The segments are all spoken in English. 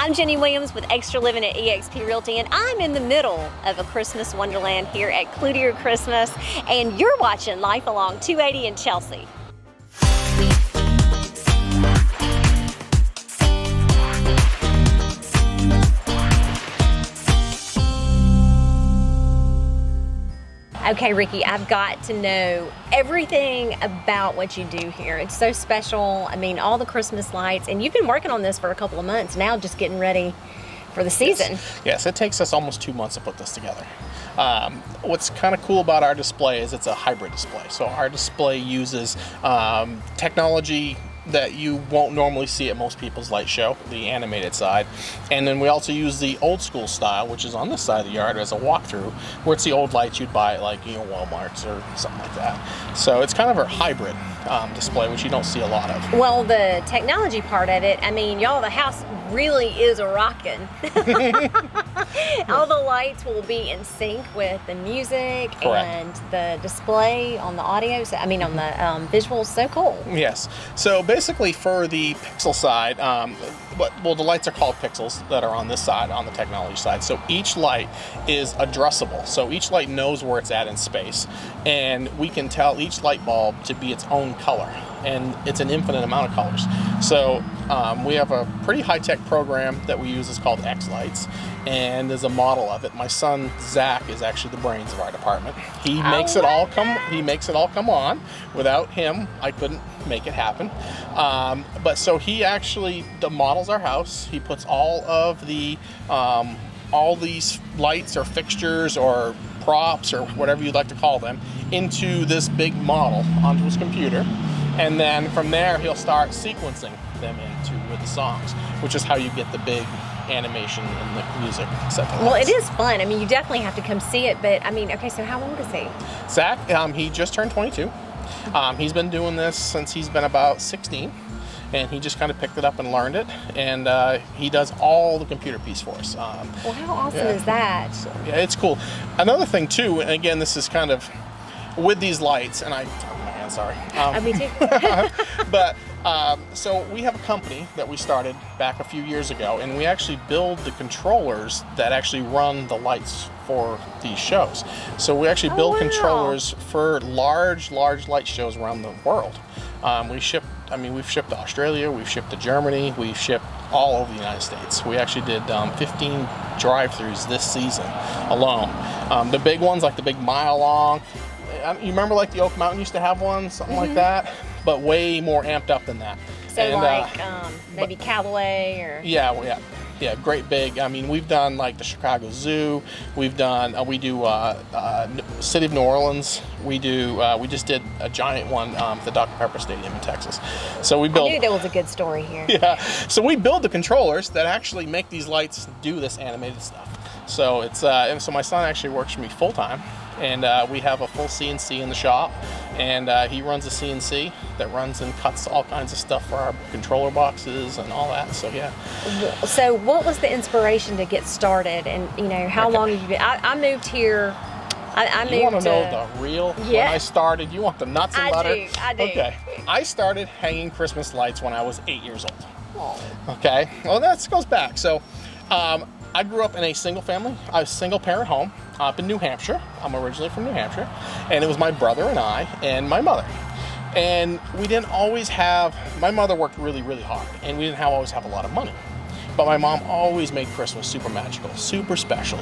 I'm Jenny Williams with Extra Living at eXp Realty, and I'm in the middle of a Christmas wonderland here at Cloutier Christmas, and you're watching Life Along 280 in Chelsea. Okay, Ricky, I've got to know everything about what you do here. It's so special. I mean, all the Christmas lights, and you've been working on this for a couple of months now, just getting ready for the season. Yes, it takes us almost 2 months to put this together. What's kind of cool about our display is it's a hybrid display. So our display uses technology that you won't normally see at most people's light show, the animated side. And then we also use the old school style, which is on this side of the yard as a walkthrough, where it's the old lights you'd buy at like, Walmart's or something like that. So it's kind of a hybrid display, which you don't see a lot of. Well, the technology part of it, I mean, y'all, the house really is a rockin'. All the lights will be in sync with the music. Correct. And the display on the audio, so, I mean on the visuals, so cool. Yes. So basically for the pixel side, the lights are called pixels that are on this side, on the technology side. So each light is addressable. So each light knows where it's at in space. And we can tell each light bulb to be its own color. And it's an infinite amount of colors. So we have a pretty high-tech program that we use. It's called X Lights, and there's a model of it. My son Zach is actually the brains of our department. He makes it all come on. Without him, I couldn't make it happen. But so he actually models our house. He puts all of the all these lights or fixtures or props or whatever you'd like to call them into this big model onto his computer. And then from there, he'll start sequencing them with the songs, which is how you get the big animation and the music. Well, it is fun. I mean, you definitely have to come see it. But I mean, okay, so how old is he? Zach, he just turned 22. He's been doing this since he's been about 16. And he just kind of picked it up and learned it. And he does all the computer piece for us. Well, how awesome is that? So, yeah, it's cool. Another thing, too, and again, this is kind of with these lights, and sorry. Me too. But so we have a company that we started back a few years ago, and we actually build the controllers that actually run the lights for these shows. So we actually build controllers for large light shows around the world. We've shipped to Australia, we've shipped to Germany, we've shipped all over the United States. We actually did 15 drive-throughs this season alone. The big ones, like the big mile long. You remember like the Oak Mountain used to have one, something like that, but way more amped up than that. So maybe Callaway or... Yeah, great big. I mean, we've done like the Chicago Zoo. We do City of New Orleans. We just did a giant one at the Dr. Pepper Stadium in Texas. So we built... I knew there was a good story here. Yeah, so we build the controllers that actually make these lights do this animated stuff. So it's and so my son actually works for me full time. And we have a full CNC in the shop, and he runs a CNC that runs and cuts all kinds of stuff for our controller boxes and all that. So yeah. So what was the inspiration to get started? And how long have you been? I moved here. I moved. You want to know the real? Yeah. When I started, you want the nuts and butter? I do. Okay. I started hanging Christmas lights when I was 8 years old. Oh. Okay. Well, that goes back. So. I grew up in a single parent home up in New Hampshire. I'm originally from New Hampshire. And it was my brother and I and my mother. And we didn't always my mother worked really, really hard. And we didn't always have a lot of money. But my mom always made Christmas super magical, super special,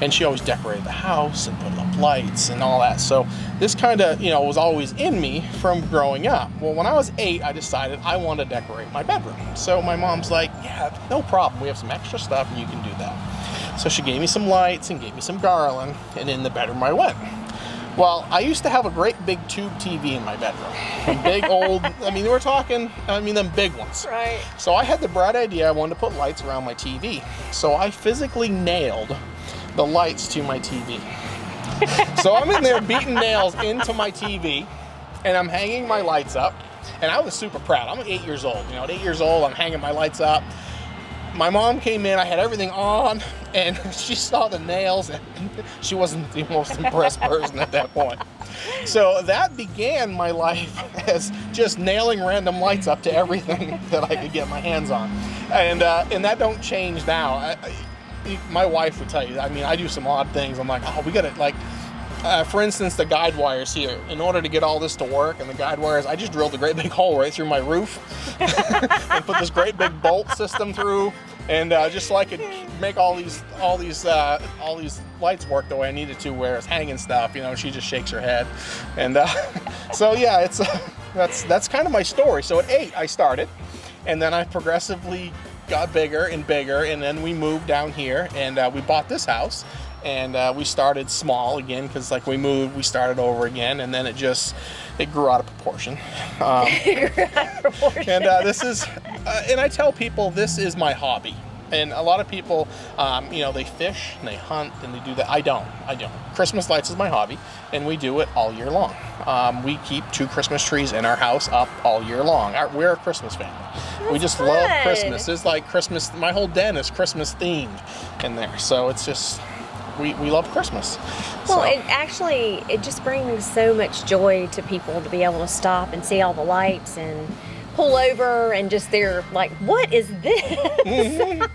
and she always decorated the house and put up lights and all that. So this kind of, was always in me from growing up. Well, when I was 8, I decided I wanted to decorate my bedroom. So my mom's like, yeah, no problem. We have some extra stuff and you can do that. So she gave me some lights and gave me some garland, and in the bedroom I went. Well, I used to have a great big tube TV in my bedroom. A big old, we're talking, them big ones. Right. So I had the bright idea I wanted to put lights around my TV. So I physically nailed the lights to my TV. So I'm in there beating nails into my TV, and I'm hanging my lights up. And I was super proud. I'm 8 years old. At 8 years old, I'm hanging my lights up. My mom came in, I had everything on, and she saw the nails, and she wasn't the most impressed person at that point. So that began my life as just nailing random lights up to everything that I could get my hands on. and that don't change now. My wife would tell you. I mean, I do some odd things. I'm like, oh, we gotta like. For instance, the guide wires here. In order to get all this to work, and the guide wires, I just drilled a great big hole right through my roof and put this great big bolt system through, and just so I could make all these lights work the way I needed to, where it's hanging stuff. You know, she just shakes her head, and so yeah, it's that's kind of my story. So at 8, I started, and then I progressively got bigger and bigger, and then we moved down here, and we bought this house. And we started small again, because like we moved, we started over again, and then it grew out of proportion. It grew out of proportion. And this is, and I tell people this is my hobby. And a lot of people, you know, they fish and they hunt and they do that. I don't. Christmas lights is my hobby, and we do it all year long. We keep 2 Christmas trees in our house up all year long. We're a Christmas family. That's we just fun. love Christmas. It's like Christmas. My whole den is Christmas themed in there. So it's just. We love Christmas. Well, it just brings so much joy to people to be able to stop and see all the lights and pull over and just they're like, what is this? Yes.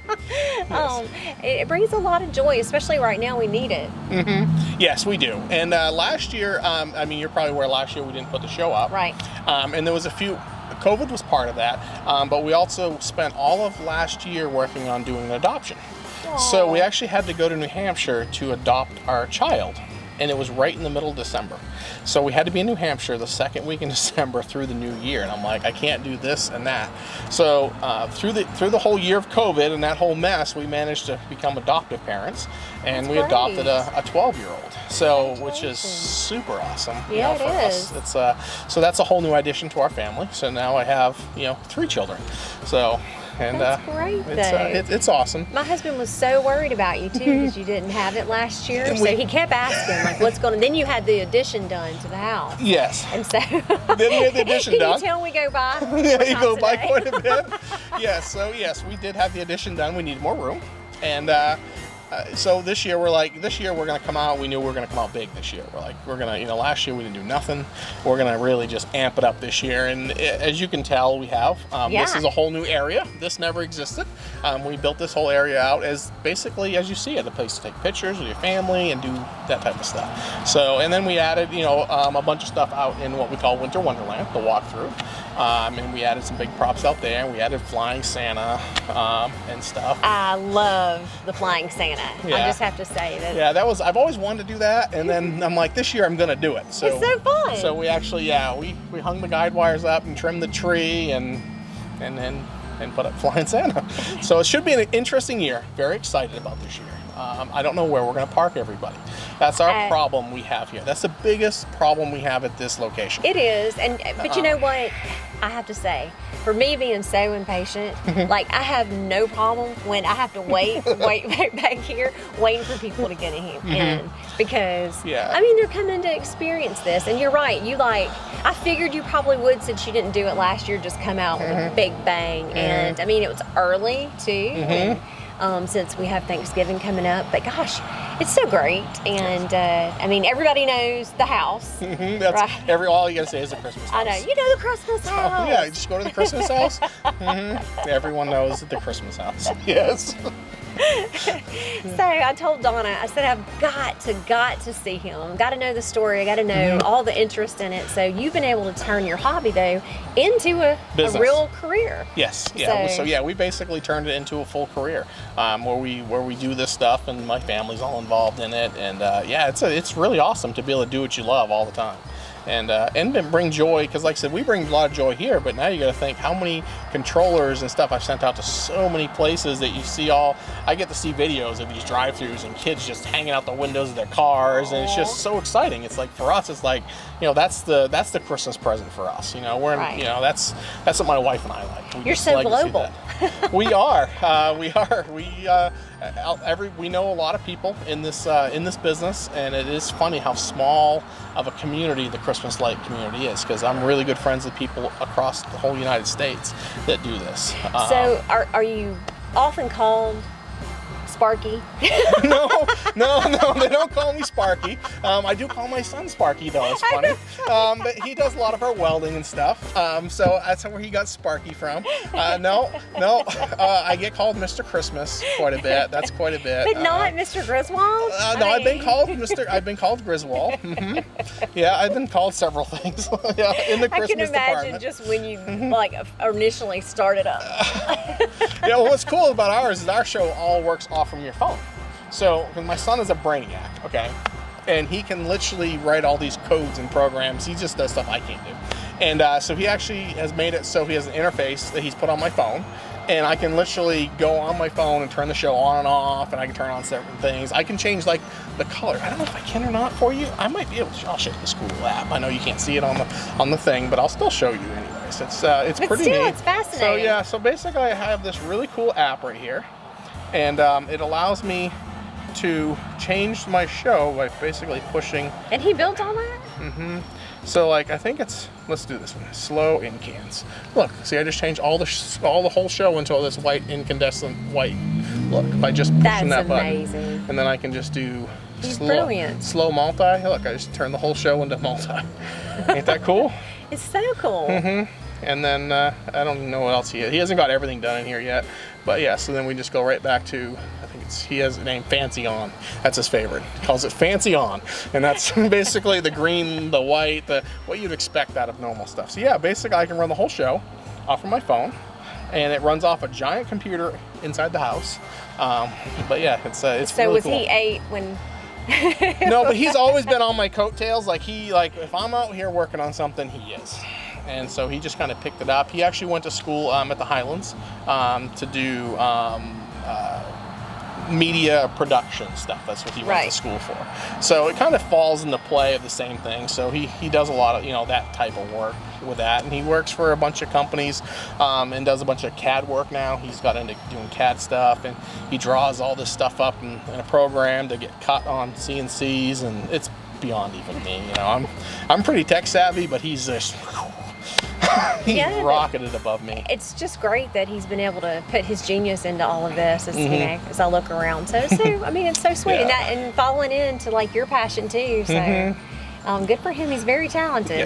It brings a lot of joy, especially right now. We need it. Mm-hmm. Yes, we do. And last year, I mean, you're probably aware last year we didn't put the show up. Right. And there was COVID was part of that, but we also spent all of last year working on doing an adoption. So we actually had to go to New Hampshire to adopt our child, and it was right in the middle of December. So we had to be in New Hampshire the second week in December through the new year, and I'm like, I can't do this and that. So through the whole year of COVID and that whole mess, we managed to become adoptive parents, and we adopted a 12-year-old. So which is super awesome. Yeah, for it us. is. It's so that's a whole new addition to our family. So now I have 3 children. So. And that's great, it's awesome. My husband was so worried about you too because you didn't have it last year, so he kept asking like, "What's going on?" Then you had the addition done to the house. Yes. And so then we had the addition done. Can you tell we go by? Yeah, you go by quite a bit. Yes. So yes, we did have the addition done. We need more room, and so this year we're gonna come out. We knew we were gonna come out big this year. We're gonna, last year we didn't do nothing. We're gonna really just amp it up this year. And as you can tell, we have. This is a whole new area. This never existed. We built this whole area out as basically, as you see it, a place to take pictures with your family and do that type of stuff. So, and then we added, a bunch of stuff out in what we call Winter Wonderland, the walkthrough. And we added some big props out there. We added Flying Santa and stuff. I love the Flying Santa. Yeah. I just have to say that. Yeah, I've always wanted to do that, and then I'm like, this year I'm gonna do it. So it's so fun. So we actually, we hung the guide wires up and trimmed the tree and put up Flying Santa. So it should be an interesting year. Very excited about this year. I don't know where we're gonna park everybody. That's our problem we have here. That's the biggest problem we have at this location. It is, but you know what? I have to say, for me being so impatient, like I have no problem when I have to wait back here, waiting for people to get in because I mean they're coming to experience this, and you're right. I figured you probably would, since you didn't do it last year, just come out with a big bang, and I mean it was early too. And, since we have Thanksgiving coming up, but gosh, it's so great, and I mean everybody knows the house. That's right? All you gotta say is the Christmas house. I know, you know the Christmas house. Yeah, just go to the Christmas house. Everyone knows the Christmas house. Yes. So I told Donna, I said, I've got to see him. Got to know the story. I got to know all the interest in it. So you've been able to turn your hobby though into a real career. Yes. Yeah. So we basically turned it into a full career, where we do this stuff, and my family's all involved in it. And it's really awesome to be able to do what you love all the time. And bring joy, because like I said, we bring a lot of joy here, but now you got to think how many controllers and stuff I've sent out to so many places that you see I get to see videos of these drive-thrus and kids just hanging out the windows of their cars, and it's just so exciting. It's like, for us, it's like, that's the Christmas present for us. That's what my wife and I like. You're so global. We are. We know a lot of people in this business, and it is funny how small of a community the Christmas light community is, because I'm really good friends with people across the whole United States that do this. So are you often called Sparky? No, they don't call me Sparky. I do call my son Sparky, though. It's funny. But he does a lot of our welding and stuff. So that's where he got Sparky from. No. I get called Mr. Christmas quite a bit. That's quite a bit. But not Mr. Griswold? No, I've been called I've been called Griswold. Yeah, I've been called several things. Yeah, in the Christmas department. I can imagine just when you like initially started up. Yeah, well, what's cool about ours is our show all works off from your phone. So, my son is a brainiac, okay? And he can literally write all these codes and programs. He just does stuff I can't do. And so he actually has made it so he has an interface that he's put on my phone. And I can literally go on my phone and turn the show on and off, and I can turn on certain things. I can change like the color. I don't know if I can or not for you. I might be able to. I'll show you this cool app. I know you can't see it on the thing, but I'll still show you anyways. It's but pretty still, neat. It's fascinating. So yeah, so basically I have this really cool app right here, and it allows me to change my show by basically pushing. And he built all that? Mm-hmm. So like I think it's, let's do this one. Slow incans. Look, see, I just changed all the whole show into all this white incandescent white. Look, by just pushing that button. That's amazing. And then I can just do slow multi. Look, I just turned the whole show into multi. Ain't that cool? It's so cool. Mm-hmm. And then I don't even know what else he hasn't got everything done in here yet. But yeah, so then we just go right back to, I think he has the name Fancy On. That's his favorite. He calls it Fancy On. And that's basically the green, the white, what you'd expect out of normal stuff. So yeah, basically I can run the whole show off of my phone. And it runs off a giant computer inside the house. But yeah, it's so really was cool. He 8 when... No, but he's always been on my coattails. Like if I'm out here working on something, he is. And so he just kind of picked it up. He actually went to school at the Highlands to do media production stuff. That's what he went to school for. So it kind of falls into play of the same thing. So he does a lot of that type of work with that, and he works for a bunch of companies and does a bunch of CAD work now. He's got into doing CAD stuff, and he draws all this stuff up in a program to get cut on CNCs, and it's beyond even me. I'm pretty tech savvy, but he's just he's rocketed above me. It's just great that he's been able to put his genius into all of this as, as I look around. So I mean, it's so sweet. And falling into like your passion too. So good for him. He's very talented.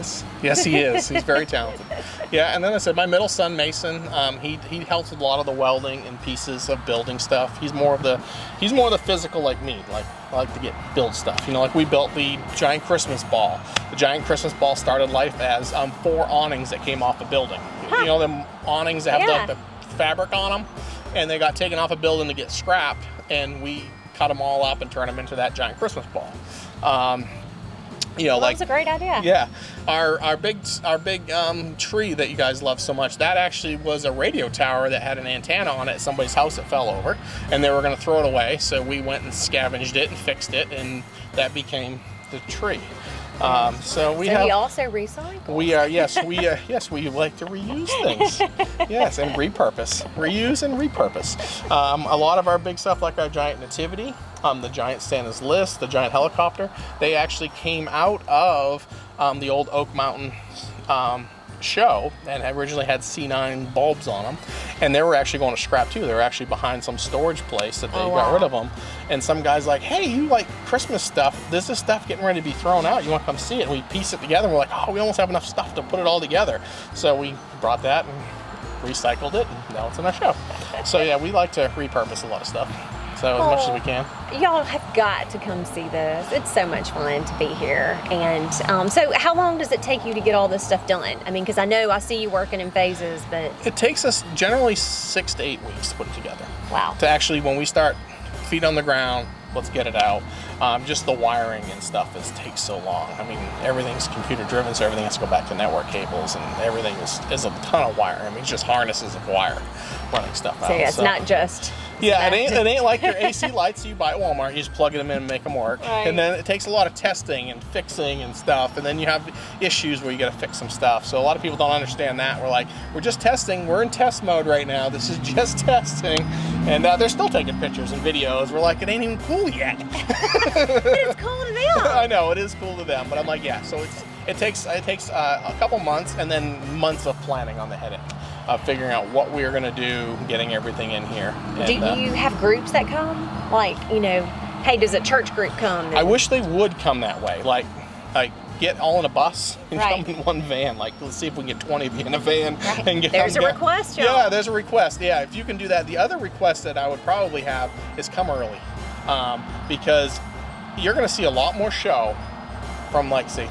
Yes, he is. He's very talented. Yeah, and then I said my middle son Mason. He helps with a lot of the welding and pieces of building stuff. He's more of the physical like me. Like I like to build stuff. Like we built the giant Christmas ball. The giant Christmas ball started life as 4 awnings that came off a building. Huh. Them awnings that have the fabric on them, and they got taken off a building to get scrapped, and we cut them all up and turned them into that giant Christmas ball. That's a great idea. Yeah, our big tree that you guys love so much, that actually was a radio tower that had an antenna on it at somebody's house that fell over, and they were going to throw it away. So we went and scavenged it and fixed it, and that became the tree. So we also recycle. We like to reuse things. Yes, and reuse and repurpose. A lot of our big stuff, like our giant nativity, the giant Santa's list, the giant helicopter, they actually came out of the old Oak Mountain show, and originally had C9 bulbs on them, and they were actually going to scrap too. They were actually behind some storage place that they got rid of them, and some guy's like, hey, you like Christmas stuff, this is stuff getting ready to be thrown out, you want to come see it? And we piece it together, and we're like, oh, we almost have enough stuff to put it all together. So we brought that and recycled it, and now it's in our show. So yeah, we like to repurpose a lot of stuff, so as much as we can. Y'all have got to come see this. It's so much fun to be here. And so how long does it take you to get all this stuff done? I mean, because I see you working in phases, but... It takes us generally 6 to 8 weeks to put it together. Wow. To actually, when we start feet on the ground, let's get it out. Just the wiring and stuff takes so long. I mean, everything's computer driven, so everything has to go back to network cables, and everything is a ton of wire. I mean, it's just harnesses of wire running stuff out. So yeah, it's not just... Yeah, it ain't like your AC lights you buy at Walmart. You just plug them in and make them work. Right. And then it takes a lot of testing and fixing and stuff. And then you have issues where you got to fix some stuff. So a lot of people don't understand that. We're like, we're just testing. We're in test mode right now. This is just testing. And they're still taking pictures and videos. We're like, it ain't even cool yet. But it's cool to them. I know, it is cool to them. But I'm like, yeah. So it takes a couple months and then months of planning on the head end. of figuring out what we're going to do, getting everything in here. And, do you have groups that come? Like, you know, hey, does a church group come? I wish they would come that way. Like get all in a bus and Right. come in one van. Like, let's see if we can get 20 of you in a van. Right. And get There's a request, y'all. Yeah, there's a request. Yeah, if you can do that. The other request that I would probably have is come early, because you're going to see a lot more show from, like, say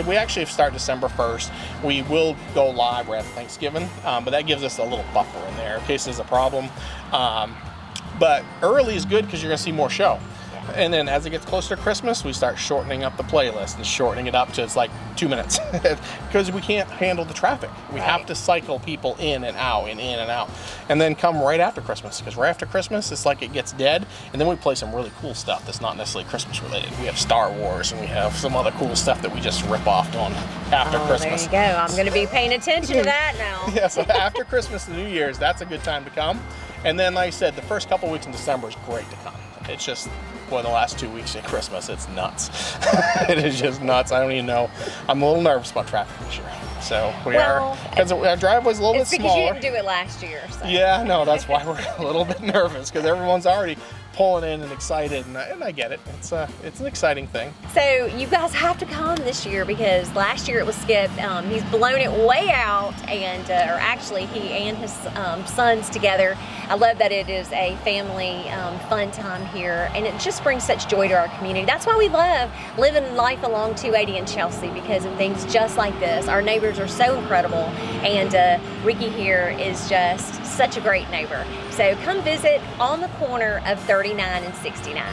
we actually start December 1st. We will go live right after Thanksgiving, but that gives us a little buffer in there in case there's a problem. But early is good because you're going to see more show. And then as it gets closer to Christmas, we start shortening up the playlist and shortening it up to it's like 2 minutes because we can't handle the traffic. We have to cycle people in and out and in and out, and then come right after Christmas, because right after Christmas it's like it gets dead, and then we play some really cool stuff that's not necessarily Christmas related. We have Star Wars and we have some other cool stuff that we just rip off on after Christmas. There you go. I'm going to be paying attention to that now. Yeah, so after Christmas and New Year's, that's a good time to come. And then, like I said, the first couple weeks in December is great to come. It's just, well, the last 2 weeks at Christmas, it's nuts. It is just nuts. I don't even know. I'm a little nervous about traffic this year. So we are, because our driveway's a little bit smaller. It's because you didn't do it last year. So. Yeah, no, that's why we're a little bit nervous, because everyone's already pulling in and excited, and I get it. It's an exciting thing. So you guys have to come this year, because last year it was Skip. He's blown it way out, and or actually he and his sons together. I love that it is a family fun time here, and it just brings such joy to our community. That's why we love living life along 280 in Chelsea, because of things just like this. Our neighbors are so incredible, and Ricky here is just such a great neighbor. So come visit on the corner of 39 and 69.